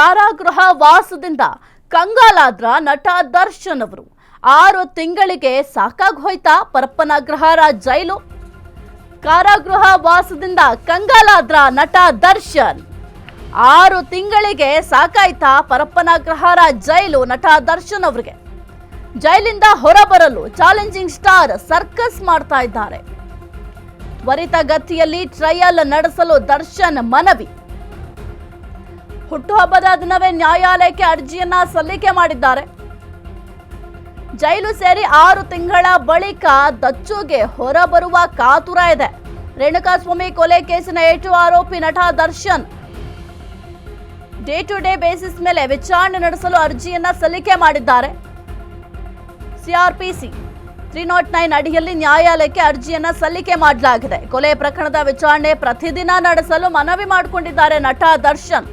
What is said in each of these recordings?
ಕಾರಾಗೃಹ ವಾಸದಿಂದ ಕಂಗಾಲಾದ್ರ ನಟ ದರ್ಶನ್ ಅವರು 6 ತಿಂಗಳಿಗೆ ಸಾಕಾಗಿ ಹೋಯ್ತಾ ಪರಪ್ಪನಗ್ರಹಾರ ಜೈಲು. ಕಾರಾಗೃಹ ವಾಸದಿಂದ ಕಂಗಾಲಾದ್ರ ನಟ ದರ್ಶನ್ 6 ತಿಂಗಳಿಗೆ ಸಾಕಾಯ್ತಾ ಪರಪ್ಪನಗ್ರಹಾರ ಜೈಲು. ನಟ ದರ್ಶನ್ ಅವರಿಗೆ ಜೈಲಿಂದ ಹೊರಬರಲು ಚಾಲೆಂಜಿಂಗ್ ಸ್ಟಾರ್ ಸರ್ಕಸ್ ಮಾಡ್ತಾ ಇದ್ದಾರೆ. ತ್ವರಿತಗತಿಯಲ್ಲಿ ಟ್ರಯಲ್ ನಡೆಸಲು ದರ್ಶನ್ ಮನವಿ. ಹುಟ್ಟುಹಬ್ಬದ ದಿನವೇ ನ್ಯಾಯಾಲಯಕ್ಕೆ ಅರ್ಜಿಯನ್ನ ಸಲ್ಲಿಕೆ ಮಾಡಿದ್ದಾರೆ. ಜೈಲು ಸೇರಿ 6 ತಿಂಗಳ ಬಳಿಕ ದಚ್ಚುಗೆ ಹೊರಬರುವ ಕಾತುರ ಇದೆ. ರೇಣುಕಾಸ್ವಾಮಿ ಕೊಲೆ ಕೇಸಿನ A2 ಆರೋಪಿ ನಟ Darshan day to day basis ಮೇಲೆ ವಿಚಾರಣೆ ನಡೆಸಲು ಅರ್ಜಿಯನ್ನ ಸಲ್ಲಿಕೆ ಮಾಡಿದ್ದಾರೆ. CRPC 309 ಅಡಿಯಲ್ಲಿ ನ್ಯಾಯಾಲಯಕ್ಕೆ ಅರ್ಜಿಯನ್ನ ಸಲ್ಲಿಕೆ ಮಾಡಲಾಗಿದೆ. ಕೊಲೆ ಪ್ರಕರಣದ ವಿಚಾರಣೆ ಪ್ರತಿದಿನ ನಡೆಸಲು ಮನವಿ ಮಾಡಿಕೊಂಡಿದ್ದಾರೆ ನಟ ದರ್ಶನ್.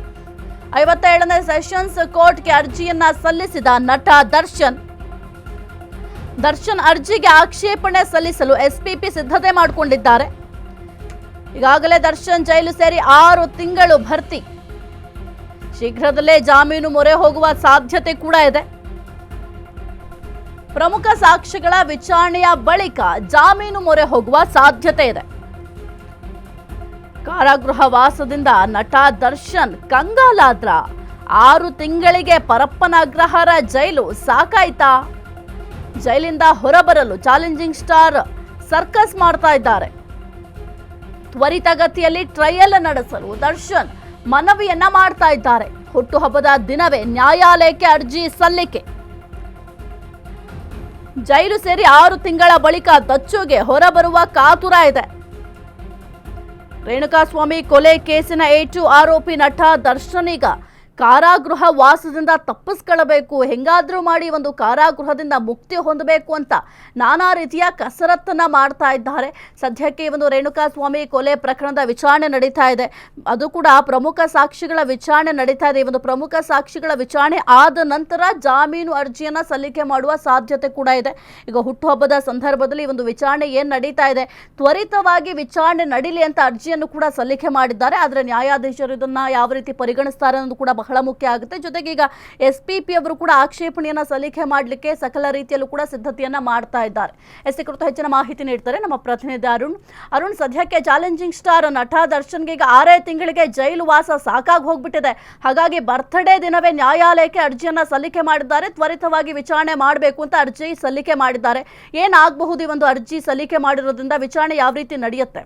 57ನೇ ಸೆಷನ್ಸ್ ಕೋರ್ಟ್ಗೆ ಅರ್ಜಿಯನ್ನ ಸಲ್ಲಿಸಿದ ನಟ ದರ್ಶನ್ ಅರ್ಜಿಗೆ ಆಕ್ಷೇಪಣೆ ಸಲ್ಲಿಸಲು SPP ಸಿದ್ಧತೆ ಮಾಡಿಕೊಂಡಿದ್ದಾರೆ. ಈಗಾಗಲೇ ದರ್ಶನ್ ಜೈಲು ಸೇರಿ 6 ತಿಂಗಳು ಭರ್ತಿ. ಶೀಘ್ರದಲ್ಲೇ ಜಾಮೀನು ಮೊರೆ ಹೋಗುವ ಸಾಧ್ಯತೆ ಕೂಡ ಇದೆ. ಪ್ರಮುಖ ಸಾಕ್ಷ್ಯಗಳ ವಿಚಾರಣೆಯ ಬಳಿಕ ಜಾಮೀನು ಮೊರೆ ಹೋಗುವ ಸಾಧ್ಯತೆ ಇದೆ. ಕಾರಾಗೃಹ ವಾಸದಿಂದ ನಟ ದರ್ಶನ್ ಕಂಗಾಲಾದ್ರ 6 ತಿಂಗಳಿಗೆ ಪರಪ್ಪನಗ್ರಹಾರ ಜೈಲು ಸಾಕಾಯ್ತಾ? ಜೈಲಿಂದ ಹೊರಬರಲು ಚಾಲೆಂಜಿಂಗ್ ಸ್ಟಾರ್ ಸರ್ಕಸ್ ಮಾಡ್ತಾ ಇದ್ದಾರೆ. ತ್ವರಿತಗತಿಯಲ್ಲಿ ಟ್ರಯಲ್ ನಡೆಸಲು ದರ್ಶನ್ ಮನವಿಯನ್ನ ಮಾಡ್ತಾ ಇದ್ದಾರೆ. ಹುಟ್ಟುಹಬ್ಬದ ದಿನವೇ ನ್ಯಾಯಾಲಯಕ್ಕೆ ಅರ್ಜಿ ಸಲ್ಲಿಕೆ. ಜೈಲು ಸೇರಿ 6 ತಿಂಗಳ ಬಳಿಕ ದಚ್ಚುಗೆ ಹೊರಬರುವ ಕಾತುರ ಇದೆ. ರೇಣುಕಾಸ್ವಾಮಿ ಕೊಲೆ ಕೇಸಿನ A2 ಆರೋಪಿ ನಟ ದರ್ಶನ್ ಈಗ ಕಾರಾಗೃಹ ವಾಸದಿಂದ ತಪ್ಪಿಸ್ಕೊಳ್ಳಬೇಕು, ಹೆಂಗಾದ್ರೂ ಮಾಡಿ ಒಂದು ಕಾರಾಗೃಹದಿಂದ ಮುಕ್ತಿ ಹೊಂದಬೇಕು ಅಂತ ನಾನಾ ರೀತಿಯ ಕಸರತ್ತನ್ನ ಮಾಡ್ತಾ ಇದ್ದಾರೆ. ಸದ್ಯಕ್ಕೆ ಒಂದು ರೇಣುಕಾಸ್ವಾಮಿ ಕೊಲೆ ಪ್ರಕರಣದ ವಿಚಾರಣೆ ನಡೀತಾ ಇದೆ. ಅದು ಕೂಡ ಪ್ರಮುಖ ಸಾಕ್ಷಿಗಳ ವಿಚಾರಣೆ ನಡೀತಾ ಇದೆ. ಒಂದು ಪ್ರಮುಖ ಸಾಕ್ಷಿಗಳ ವಿಚಾರಣೆ ಆದ ನಂತರ ಜಾಮೀನು ಅರ್ಜಿಯನ್ನ ಸಲ್ಲಿಕೆ ಮಾಡುವ ಸಾಧ್ಯತೆ ಕೂಡ ಇದೆ. ಈಗ ಹುಟ್ಟುಹಬ್ಬದ ಸಂದರ್ಭದಲ್ಲಿ ಒಂದು ವಿಚಾರಣೆ ಏನ್ ನಡೀತಾ ಇದೆ, ತ್ವರಿತವಾಗಿ ವಿಚಾರಣೆ ನಡೀಲಿ ಅಂತ ಅರ್ಜಿಯನ್ನು ಕೂಡ ಸಲ್ಲಿಕೆ ಮಾಡಿದ್ದಾರೆ. ಆದರೆ ನ್ಯಾಯಾಧೀಶರು ಇದನ್ನ ಯಾವ ರೀತಿ ಪರಿಗಣಿಸ್ತಾರೆ ಅನ್ನೋದು ಕೂಡ ಬಹಳ ಮುಖ್ಯ ಆಗುತ್ತೆ. ಜೊತೆಗೆ ಈಗ SPP ಅವರು ಕೂಡ ಆಕ್ಷೇಪಣೆಯನ್ನ ಸಲ್ಲಿಕೆ ಮಾಡಲಿಕ್ಕೆ ಸಕಲ ರೀತಿಯಲ್ಲೂ ಕೂಡ ಸಿದ್ಧತೆಯನ್ನ ಮಾಡ್ತಾ ಇದ್ದಾರೆ. ಎಸ್ಸಿ ಕುರಿತು ಹೆಚ್ಚಿನ ಮಾಹಿತಿ ನೀಡ್ತಾರೆ ನಮ್ಮ ಪ್ರತಿನಿಧಿ ಅರುಣ್. ಸದ್ಯಕ್ಕೆ ಚಾಲೆಂಜಿಂಗ್ ಸ್ಟಾರ್ ನಟ ದರ್ಶನ್ಗೆ ಈಗ 6 ತಿಂಗಳಿಗೆ ಜೈಲು ವಾಸ ಸಾಕಾಗಿ ಹೋಗ್ಬಿಟ್ಟಿದೆ. ಹಾಗಾಗಿ ಬರ್ತ್ಡೇ ದಿನವೇ ನ್ಯಾಯಾಲಯಕ್ಕೆ ಅರ್ಜಿಯನ್ನ ಸಲ್ಲಿಕೆ ಮಾಡಿದ್ದಾರೆ. ತ್ವರಿತವಾಗಿ ವಿಚಾರಣೆ ಮಾಡಬೇಕು ಅಂತ ಅರ್ಜಿ ಸಲ್ಲಿಕೆ ಮಾಡಿದ್ದಾರೆ. ಏನಾಗಬಹುದು ಈ ಒಂದು ಅರ್ಜಿ ಸಲ್ಲಿಕೆ ಮಾಡಿರೋದ್ರಿಂದ ವಿಚಾರಣೆ ಯಾವ ರೀತಿ ನಡೆಯುತ್ತೆ?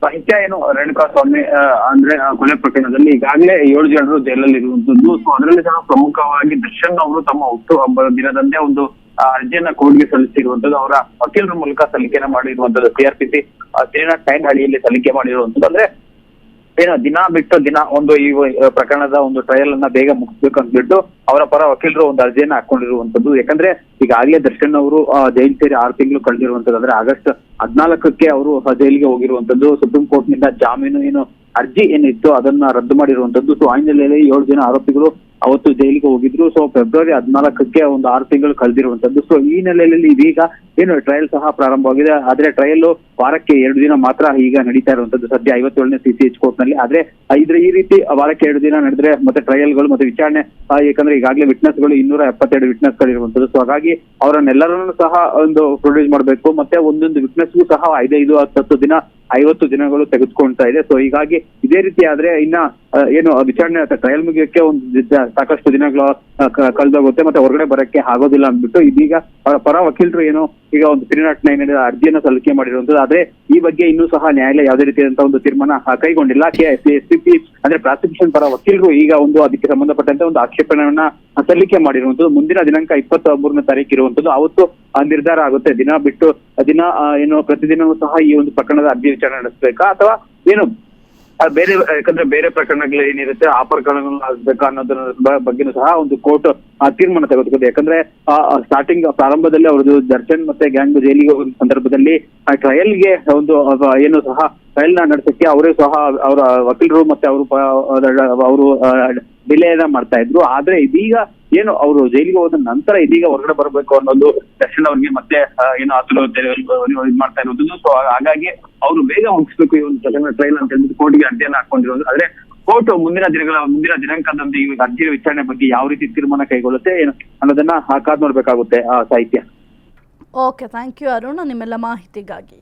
ಸಾಹಿತ್ಯ ಏನು ರೇಣುಕಾಸ್ವಾಮಿ ಅಂದ್ರೆ ಕೊಲೆ ಪ್ರಕರಣದಲ್ಲಿ ಈಗಾಗಲೇ 7 ಜನರು ಜೈಲಲ್ಲಿ ಇರುವಂತದ್ದು. ಸೊ ಅದರಲ್ಲಿ ಸಹ ಪ್ರಮುಖವಾಗಿ ದರ್ಶನ್ ಅವರು ತಮ್ಮ ಹುಟ್ಟು ಹಬ್ಬದ ದಿನದಂದೇ ಒಂದು ಅರ್ಜಿಯನ್ನ ಕೋರ್ಟ್ಗೆ ಸಲ್ಲಿಸಿರುವಂತದ್ದು. ಅವರ ವಕೀಲರ ಮೂಲಕ ಸಲ್ಲಿಕೆನ ಮಾಡಿರುವಂತದ್ದು. CRPC 309 ಅಡಿಯಲ್ಲಿ ಸಲ್ಲಿಕೆ ಮಾಡಿರುವಂತದ್ದು. ಅಂದ್ರೆ ಏನು ದಿನ ಬಿಟ್ಟು ದಿನ ಒಂದು ಈ ಪ್ರಕರಣದ ಒಂದು ಟ್ರಯಲ್ ಅನ್ನ ಬೇಗ ಮುಗಿಸ್ಬೇಕು ಅಂದ್ಬಿಟ್ಟು ಅವರ ಪರ ವಕೀಲರು ಒಂದು ಅರ್ಜಿಯನ್ನ ಹಾಕೊಂಡಿರುವಂತದ್ದು. ಯಾಕಂದ್ರೆ ಈಗಾಗಲೇ ದರ್ಶನ್ ಅವರು ಜೈಲು ಸೇರಿ 6 ತಿಂಗಳು ಕಳೆದಿರುವಂತದ್ದು. ಅಂದ್ರೆ ಆಗಸ್ಟ್ 14ಕ್ಕೆ ಅವರು ಜೈಲಿಗೆ ಹೋಗಿರುವಂತದ್ದು. ಸುಪ್ರೀಂ ಕೋರ್ಟ್ ನಿಂದ ಜಾಮೀನು ಏನು ಅರ್ಜಿ ಏನಿತ್ತು ಅದನ್ನ ರದ್ದು ಮಾಡಿರುವಂತದ್ದು. ಸೊ ಆ ಹಿನ್ನೆಲೆಯಲ್ಲಿ 7 ಜನ ಆರೋಪಿಗಳು ಅವತ್ತು ಜೈಲಿಗೆ ಹೋಗಿದ್ರು. ಸೊ ಫೆಬ್ರವರಿ 14ಕ್ಕೆ ಒಂದು 6 ತಿಂಗಳು ಕಳೆದಿರುವಂತದ್ದು. ಸೊ ಈ ಹಿನ್ನೆಲೆಯಲ್ಲಿ ಇದೀಗ ಏನು ಟ್ರಯಲ್ ಸಹ ಪ್ರಾರಂಭವಾಗಿದೆ. ಆದ್ರೆ ಟ್ರಯಲ್ ವಾರಕ್ಕೆ 2 ದಿನ ಮಾತ್ರ ಈಗ ನಡೀತಾ ಇರುವಂತದ್ದು. ಸದ್ಯ 57ನೇ CCH ಕೋರ್ಟ್ ನಲ್ಲಿ. ಆದ್ರೆ ಈ ರೀತಿ ವಾರಕ್ಕೆ 2 ದಿನ ನಡೆದ್ರೆ ಮತ್ತೆ ಟ್ರಯಲ್ಗಳು ಮತ್ತೆ ವಿಚಾರಣೆ, ಯಾಕಂದ್ರೆ ಈಗಾಗಲೇ ವಿಟ್ನೆಸ್ಗಳು 272 ವಿಟ್ನೆಸ್ಗಳು ಇರುವಂತದ್ದು. ಸೊ ಹಾಗಾಗಿ ಅವರನ್ನೆಲ್ಲರನ್ನು ಸಹ ಒಂದು ಪ್ರೊಡ್ಯೂಸ್ ಮಾಡಬೇಕು. ಮತ್ತೆ ಒಂದೊಂದು ವಿಟ್ನೆಸ್ಗೂ ಸಹ 5-10 ದಿನ 50 ದಿನಗಳು ತೆಗೆದುಕೊಳ್ತಾ ಇದೆ. ಸೊ ಹೀಗಾಗಿ ಇದೇ ರೀತಿ ಆದ್ರೆ ಇನ್ನ ಏನು ವಿಚಾರಣೆ ಟ್ರಯಲ್ ಮುಗಿಯಕ್ಕೆ ಒಂದು ಸಾಕಷ್ಟು ದಿನಗಳು ಕಳೆದೋಗುತ್ತೆ, ಮತ್ತೆ ಹೊರಗಡೆ ಬರಕ್ಕೆ ಆಗೋದಿಲ್ಲ ಅಂದ್ಬಿಟ್ಟು ಇದೀಗ ಅವರ ಪರ ವಕೀಲರು ಏನು ಈಗ ಒಂದು 309 ಅರ್ಜಿಯನ್ನು ಸಲ್ಲಿಕೆ ಮಾಡಿರುವಂತದ್ದು. ಆದ್ರೆ ಈ ಬಗ್ಗೆ ಇನ್ನೂ ಸಹ ನ್ಯಾಯಾಲಯ ಯಾವುದೇ ರೀತಿಯಾದಂತಹ ಒಂದು ತೀರ್ಮಾನ ಕೈಗೊಂಡಿಲ್ಲ. SPP ಅಂದ್ರೆ ಪ್ರಾಸಿಕ್ಯೂಷನ್ ಪರ ವಕೀಲರು ಈಗ ಒಂದು ಅದಕ್ಕೆ ಸಂಬಂಧಪಟ್ಟಂತೆ ಒಂದು ಆಕ್ಷೇಪಣೆಯನ್ನ ಸಲ್ಲಿಕೆ ಮಾಡಿರುವಂತದ್ದು. ಮುಂದಿನ ದಿನಾಂಕ 23ನೇ ತಾರೀಕು ಇರುವಂತದ್ದು. ಅವತ್ತು ನಿರ್ಧಾರ ಆಗುತ್ತೆ. ದಿನ ಬಿಟ್ಟು ದಿನ ಏನು ಪ್ರತಿದಿನವೂ ಸಹ ಈ ಒಂದು ಪ್ರಕರಣದ ಅರ್ಜಿ ವಿಚಾರಣೆ ನಡೆಸಬೇಕಾ ಅಥವಾ ಏನು ಬೇರೆ, ಯಾಕಂದ್ರೆ ಬೇರೆ ಪ್ರಕರಣಗಳು ಏನಿರುತ್ತೆ ಆ ಪ್ರಕರಣಗಳನ್ನ ಆಗ್ಬೇಕಾ ಅನ್ನೋದ್ರ ಬಗ್ಗೆನೂ ಸಹ ಒಂದು ಕೋರ್ಟ್ ತೀರ್ಮಾನ ತೆಗೆದುಕೊಂಡು. ಯಾಕಂದ್ರೆ ಸ್ಟಾರ್ಟಿಂಗ್ ಪ್ರಾರಂಭದಲ್ಲಿ ಅವ್ರದ್ದು ದರ್ಶನ್ ಮತ್ತೆ ಗ್ಯಾಂಗ್ ಜೈಲಿಗೆ ಹೋದ ಸಂದರ್ಭದಲ್ಲಿ ಟ್ರಯಲ್ಗೆ ಒಂದು ಏನು ಸಹ ಟ್ರಯಲ್ ನ ನಡೆಸಕ್ಕೆ ಅವರೇ ಸಹ ಅವರ ವಕೀಲರು ಮತ್ತೆ ಅವರು ಡಿಲೇನ ಮಾಡ್ತಾ ಇದ್ರು. ಆದ್ರೆ ಇದೀಗ ಏನು ಅವರು ಜೈಲಿಗೆ ಹೋದ ನಂತರ ಇದೀಗ ಹೊರಗಡೆ ಬರಬೇಕು ಅನ್ನೋದು ದರ್ಶನ್ ಅವ್ರಿಗೆ ಮತ್ತೆ ಏನು ಆತುರ ಇದು ಮಾಡ್ತಾ ಇರೋದು. ಸೊ ಹಾಗಾಗಿ ಅವರು ಬೇಗ ಮುಗಿಸ್ಬೇಕು ಈ ಒಂದು ಟ್ರಯಲ್ ಅಂತ ಹೇಳ್ಬಿಟ್ಟು ಕೋರ್ಟ್ಗೆ ಅರ್ಜಿಯನ್ನ ಹಾಕೊಂಡಿರೋದು. ಆದ್ರೆ ಕೋರ್ಟ್ ಮುಂದಿನ ದಿನಾಂಕದಂದು ಈ ಅರ್ಜಿಯ ವಿಚಾರಣೆ ಬಗ್ಗೆ ಯಾವ ರೀತಿ ತೀರ್ಮಾನ ಕೈಗೊಳ್ಳುತ್ತೆ ಅನ್ನೋದನ್ನ ಕಾದ್ ನೋಡ್ಬೇಕಾಗುತ್ತೆ ಸಾಹಿತ್ಯ. ಓಕೆ, ಥ್ಯಾಂಕ್ ಯು ಅರುಣ್ ನಿಮ್ಮೆಲ್ಲ ಮಾಹಿತಿಗಾಗಿ.